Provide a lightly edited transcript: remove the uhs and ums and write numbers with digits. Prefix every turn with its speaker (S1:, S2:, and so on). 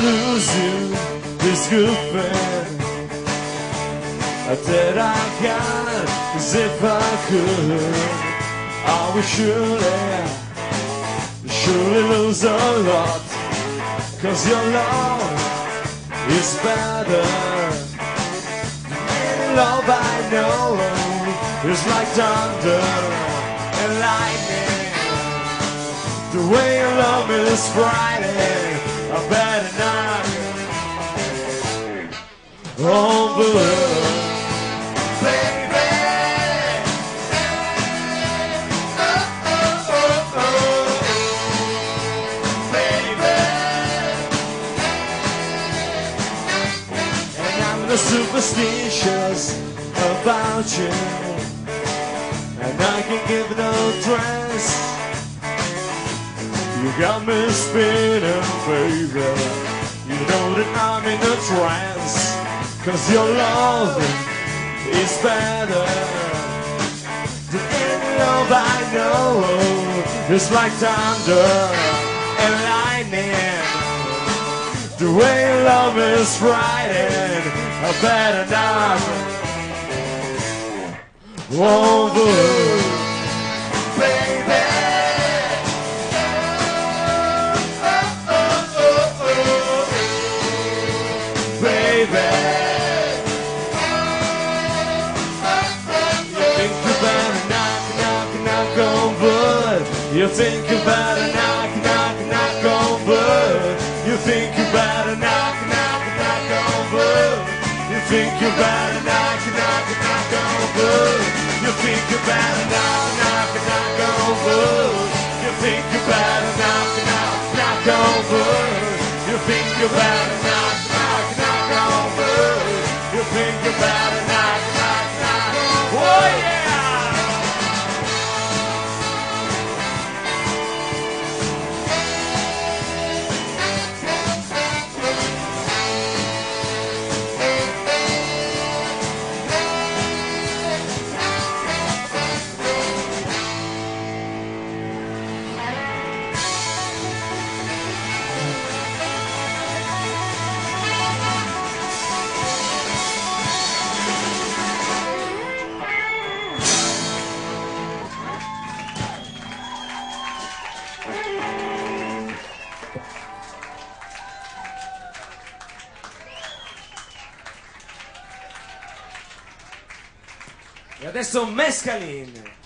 S1: lose you, this good friend that I got, as if I could. I will surely lose a lot, 'cause your love is better. And love I know is like thunder and lightning. The way you love me is frightening. I better not overlook, baby. Baby. And I'm not superstitious about you, and I can give no dress. You got me spinning, baby. You know that I'm in a trance, 'cause your love is better than any love I know. It's like thunder and lightning. The way your love is frightening. I better not overlook, baby. Baby, you think you better knock on wood. You think you better knock on wood. You think you better knock on wood. You think you better knock on wood. You think you better knock on wood. You think you better knock on wood. You think you better knock on wood. You think you better knock. Oh yeah! E adesso Mescalin.